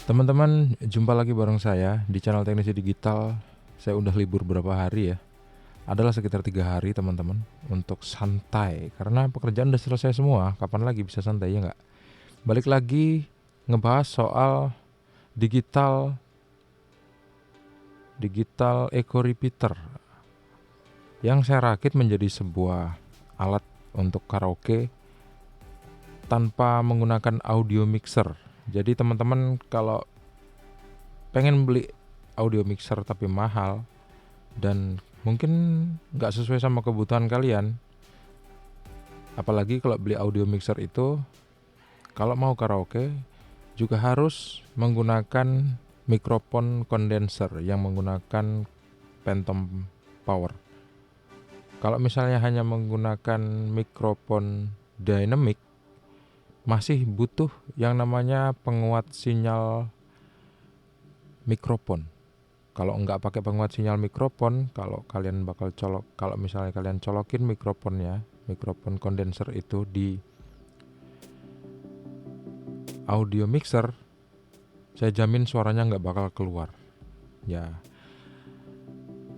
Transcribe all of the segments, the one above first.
Teman-teman, jumpa lagi bareng saya di channel Teknisi Digital. Saya udah libur berapa hari ya? Adalah sekitar 3 hari teman-teman untuk santai. Karena pekerjaan udah selesai semua, kapan lagi bisa santai ya nggak? Balik lagi ngebahas soal digital echo repeater yang saya rakit menjadi sebuah alat untuk karaoke tanpa menggunakan audio mixer. Jadi teman-teman kalau pengen beli audio mixer tapi mahal dan mungkin nggak sesuai sama kebutuhan kalian, apalagi kalau beli audio mixer itu, kalau mau karaoke juga harus menggunakan mikrofon kondenser yang menggunakan phantom power. Kalau misalnya hanya menggunakan mikrofon dynamic, masih butuh yang namanya penguat sinyal mikrofon. Kalau nggak pakai penguat sinyal mikrofon, kalau misalnya kalian colokin mikrofonnya, mikrofon kondenser itu di audio mixer, saya jamin suaranya nggak bakal keluar. Ya,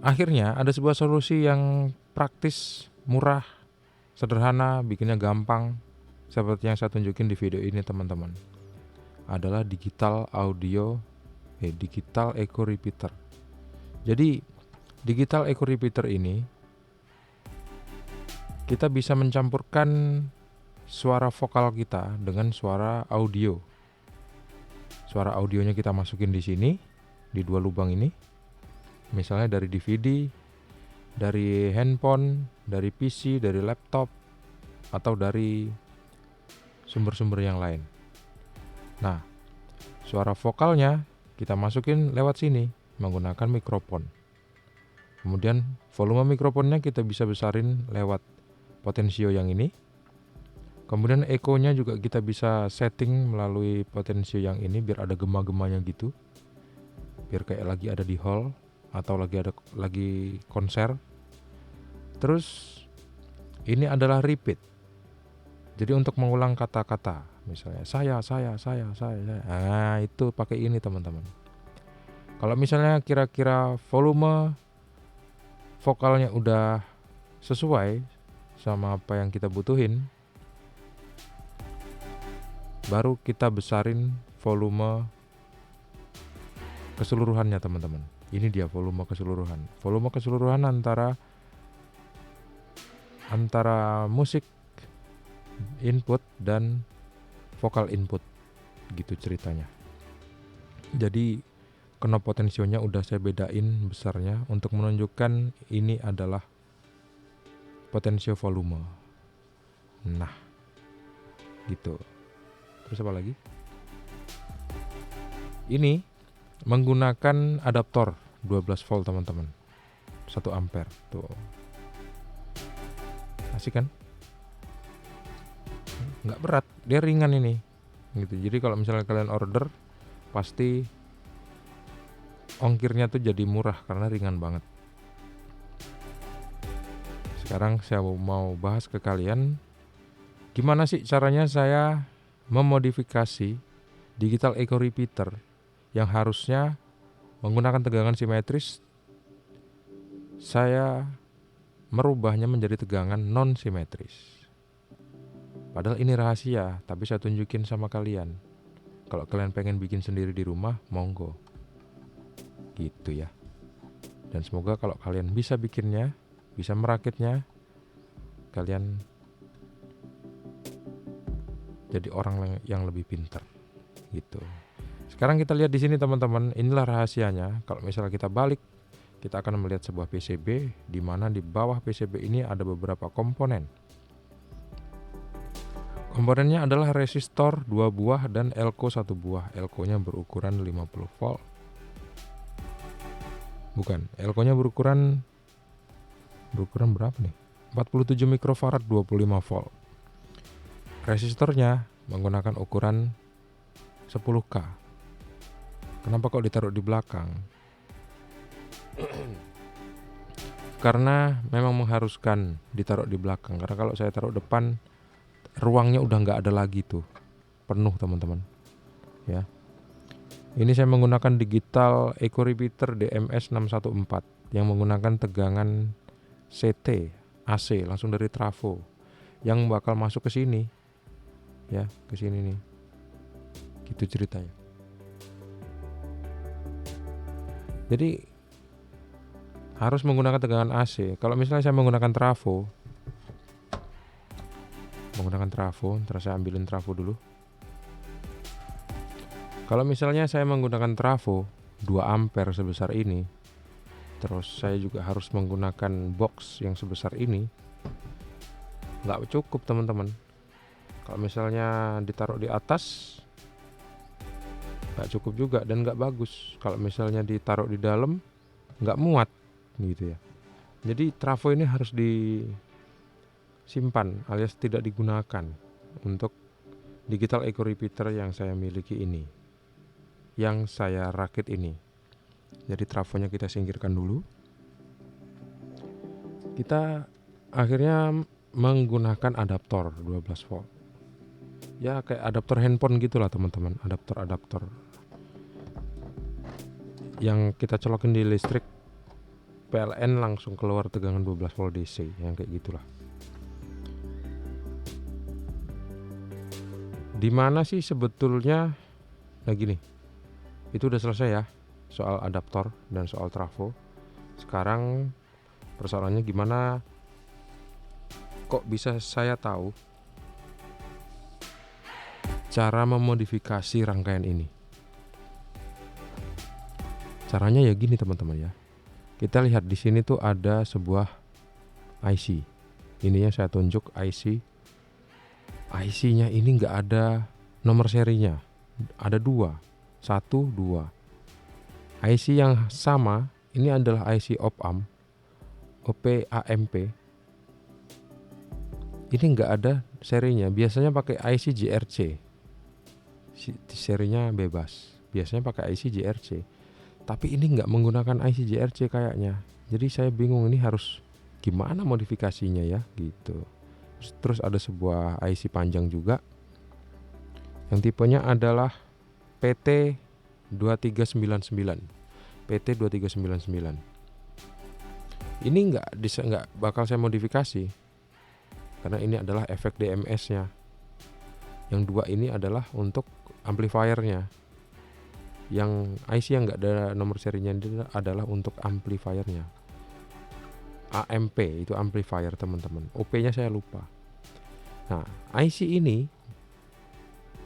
akhirnya ada sebuah solusi yang praktis, murah, sederhana, bikinnya gampang, seperti yang saya tunjukin di video ini teman-teman. Adalah digital echo repeater. Jadi digital echo repeater ini kita bisa mencampurkan suara vokal kita dengan suara audio. Suara audionya kita masukin di sini, di dua lubang ini. Misalnya dari DVD, dari handphone, dari PC, dari laptop, atau dari sumber-sumber yang lain. Nah, suara vokalnya kita masukin lewat sini menggunakan mikrofon. Kemudian volume mikrofonnya kita bisa besarin lewat potensio yang ini. Kemudian echo-nya juga kita bisa setting melalui potensio yang ini biar ada gema-gemanya gitu. Biar kayak lagi ada di hall atau lagi konser. Terus ini adalah repeat. Jadi untuk mengulang kata-kata, misalnya saya. Nah, itu pakai ini teman-teman. Kalau misalnya kira-kira volume vokalnya udah sesuai sama apa yang kita butuhin, baru kita besarin volume keseluruhannya teman-teman. Ini dia volume keseluruhan. Volume keseluruhan antara musik input dan vokal input gitu ceritanya. Jadi knob potensionya udah saya bedain besarnya untuk menunjukkan ini adalah potensio volume. Nah, gitu. Terus apa lagi? Ini menggunakan adaptor 12 volt teman-teman. 1 ampere tuh. Asik kan? Nggak berat, dia ringan ini. Gitu. Jadi kalau misalnya kalian order, pasti ongkirnya tuh jadi murah karena ringan banget. Sekarang saya mau bahas ke kalian gimana sih caranya saya memodifikasi digital echo repeater yang harusnya menggunakan tegangan simetris, saya merubahnya menjadi tegangan non simetris. Padahal ini rahasia, tapi saya tunjukin sama kalian. Kalau kalian pengen bikin sendiri di rumah, monggo. Gitu ya. Dan semoga kalau kalian bisa bikinnya, bisa merakitnya, kalian jadi orang yang lebih pintar. Gitu. Sekarang kita lihat di sini teman-teman, inilah rahasianya. Kalau misalnya kita balik, kita akan melihat sebuah PCB di mana di bawah PCB ini ada beberapa komponen. Komponennya adalah resistor 2 buah dan elko 1 buah. Elko-nya berukuran 50 volt. Bukan, elko-nya berukuran berapa nih? 47 mikrofarad 25 volt. Resistornya menggunakan ukuran 10K. Kenapa kok ditaruh di belakang? Karena memang mengharuskan ditaruh di belakang. Karena kalau saya taruh depan, ruangnya udah nggak ada lagi tuh, penuh teman-teman. Ya. Ini saya menggunakan digital eco repeater DMS 614 yang menggunakan tegangan CT AC langsung dari trafo yang bakal masuk ke sini ya, ke sini nih. Gitu ceritanya. Jadi harus menggunakan tegangan AC. Kalau misalnya saya menggunakan trafo, terus saya ambilin trafo dulu. Kalau misalnya saya menggunakan trafo 2 ampere sebesar ini, terus saya juga harus menggunakan box yang sebesar ini, nggak cukup teman-teman. Kalau misalnya ditaruh di atas nggak cukup juga dan nggak bagus. Kalau misalnya ditaruh di dalam nggak muat gitu ya. Jadi trafo ini harus disimpan alias tidak digunakan untuk digital eco repeater yang saya miliki ini, yang saya rakit ini. Jadi trafonya kita singkirkan dulu. Kita akhirnya menggunakan adaptor 12 volt. Ya kayak adaptor handphone gitulah teman-teman, adaptor yang kita colokin di listrik PLN langsung keluar tegangan 12 volt DC, yang kayak gitulah. Dimana sih sebetulnya, nah gini, itu udah selesai ya soal adaptor dan soal trafo. Sekarang persoalannya gimana kok bisa saya tahu cara memodifikasi rangkaian ini. Caranya ya gini teman-teman ya. Kita lihat di sini tuh ada sebuah IC. Ininya saya tunjuk IC. IC-nya ini nggak ada nomor serinya. Ada 2. 1, 2. IC yang sama ini adalah IC op-amp OP-AMP. Ini nggak ada serinya. Biasanya pakai IC JRC. Serinya bebas. Biasanya pakai IC JRC. Tapi ini nggak menggunakan IC JRC kayaknya. Jadi saya bingung ini harus gimana modifikasinya ya gitu. Terus ada sebuah IC panjang juga yang tipenya adalah PT 2399. PT 2399. Ini nggak bakal saya modifikasi karena ini adalah efek DMS-nya. Yang 2 ini adalah untuk amplifiernya. Yang IC yang nggak ada nomor serinya adalah untuk amplifiernya. AMP itu amplifier teman-teman. OP-nya saya lupa. Nah, IC ini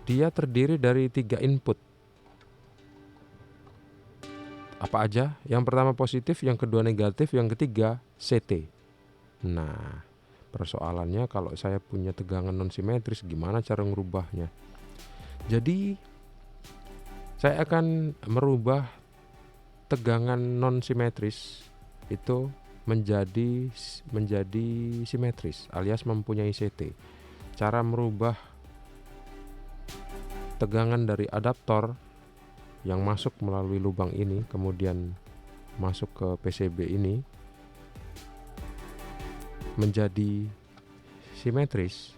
dia terdiri dari 3 input. Apa aja? Yang pertama positif, yang kedua negatif, yang ketiga CT. Nah, persoalannya kalau saya punya tegangan non simetris gimana cara ngerubahnya? Jadi saya akan merubah tegangan non simetris itu menjadi simetris alias mempunyai CT. Cara merubah tegangan dari adaptor yang masuk melalui lubang ini kemudian masuk ke PCB ini menjadi simetris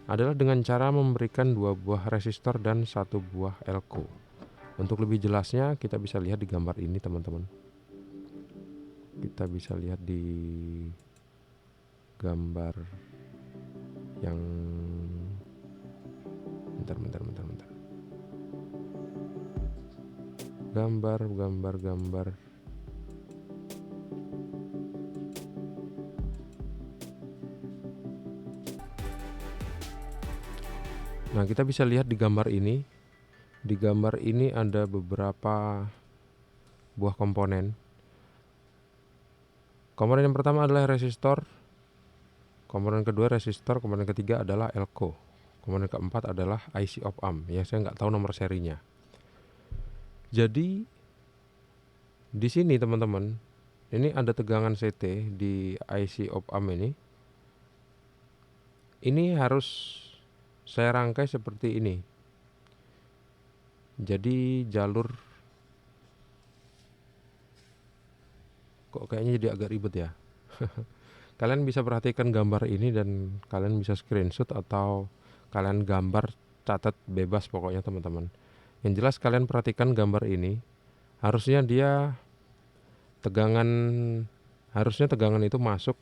adalah dengan cara memberikan 2 buah resistor dan 1 buah elko. Untuk lebih jelasnya kita bisa lihat di gambar ini teman-teman. Kita bisa lihat di gambar yang bentar. Gambar. Nah, kita bisa lihat di gambar ini. Di gambar ini ada beberapa buah komponen. Komponen yang pertama adalah resistor. Komponen kedua resistor, komponen ketiga adalah elko. Komponen keempat adalah IC op-amp yang saya nggak tahu nomor serinya. Jadi di sini teman-teman, ini ada tegangan CT di IC op-amp ini. Ini harus saya rangkai seperti ini. Jadi jalur kok kayaknya jadi agak ribet ya. Kalian bisa perhatikan gambar ini dan kalian bisa screenshot atau kalian gambar, catat bebas pokoknya teman-teman. Yang jelas kalian perhatikan gambar ini, harusnya tegangan tegangan itu masuk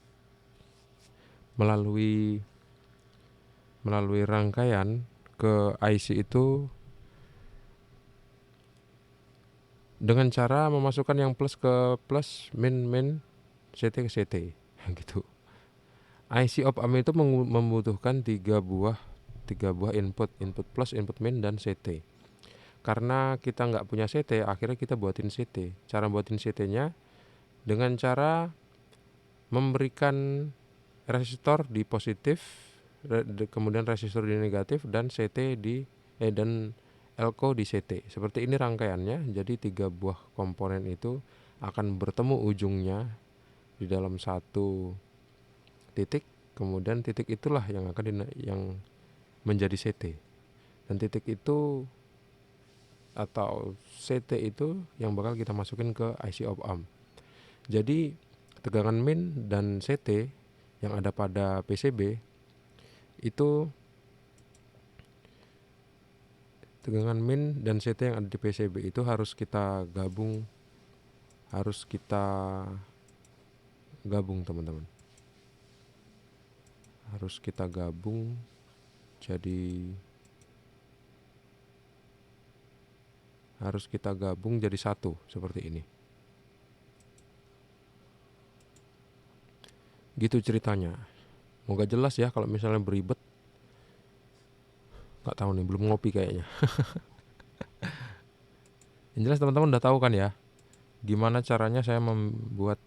melalui rangkaian ke IC itu dengan cara memasukkan yang plus ke plus, min CT ke CT gitu. IC op-amp itu membutuhkan tiga buah input plus, input min, dan CT. Karena kita nggak punya CT, akhirnya kita buatin CT. Cara buatin CT-nya dengan cara memberikan resistor di positif, kemudian resistor di negatif, dan CT dan elko di CT. Seperti ini rangkaiannya. Jadi 3 buah komponen itu akan bertemu ujungnya di dalam satu titik. Kemudian titik itulah yang yang menjadi CT. Dan titik itu atau CT itu yang bakal kita masukin ke IC op-amp. Jadi tegangan min dan CT yang ada pada PCB itu, tegangan min dan CT yang ada di PCB itu harus kita gabung teman-teman. Harus kita gabung jadi satu seperti ini. Gitu ceritanya. Moga jelas ya, kalau misalnya beribet. Gak tahu nih, belum ngopi kayaknya. Yang jelas teman-teman udah tahu kan ya, gimana caranya saya membuat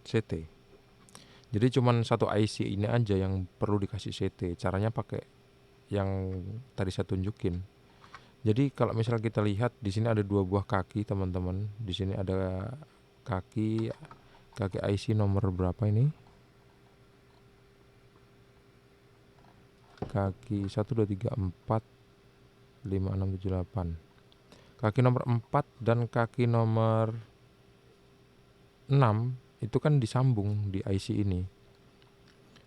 CT. Jadi cuman satu IC ini aja yang perlu dikasih CT. Caranya pakai yang tadi saya tunjukin. Jadi kalau misalnya kita lihat di sini ada 2 buah kaki teman-teman. Di sini ada kaki IC nomor berapa ini? Kaki 1 2 3 4 5 6 7 8. Kaki nomor 4 dan kaki nomor 6 itu kan disambung di IC ini.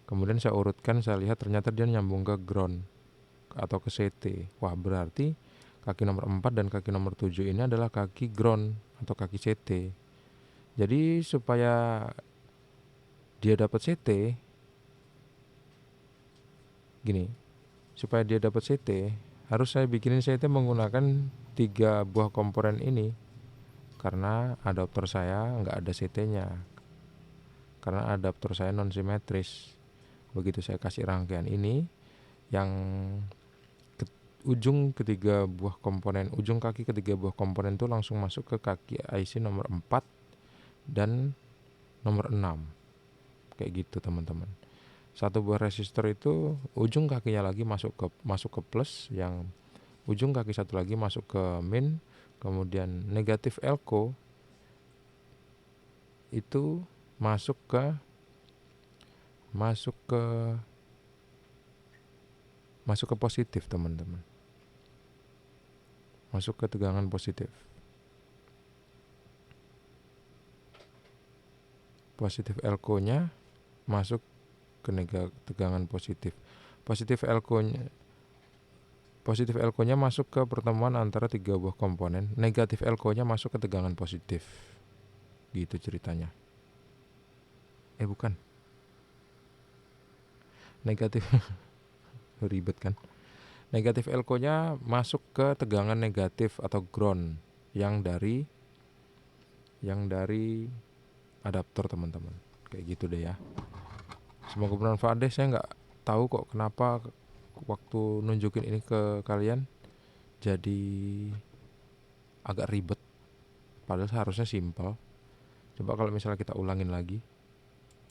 Kemudian saya urutkan, saya lihat ternyata dia nyambung ke ground atau ke CT. Wah, berarti kaki nomor 4 dan kaki nomor 7 ini adalah kaki ground atau kaki CT. Jadi supaya dia dapat CT, gini, supaya dia dapat CT, harus saya bikinin CT menggunakan 3 buah komponen ini. Karena adaptor saya nggak ada CT-nya. Karena adaptor saya non simetris. Begitu saya kasih rangkaian ini, yang ujung kaki ketiga buah komponen itu langsung masuk ke kaki IC nomor 4 dan nomor 6. Kayak gitu teman-teman. Satu buah resistor itu ujung kakinya lagi masuk ke plus, yang ujung kaki satu lagi masuk ke min. Kemudian negatif elko itu masuk ke positif teman-teman. Masuk ke tegangan positif. Positif elko-nya masuk ke tegangan positif. Positif elko-nya masuk ke pertemuan antara 3 buah komponen. Negatif elko-nya masuk ke tegangan positif. Gitu ceritanya. Bukan. Negatif ribet kan. Negatif elko-nya masuk ke tegangan negatif atau ground yang dari adaptor teman-teman. Kayak gitu deh ya. Semoga bermanfaat deh. Saya nggak tahu kok kenapa waktu nunjukin ini ke kalian jadi agak ribet. Padahal seharusnya simpel. Coba kalau misalnya kita ulangin lagi.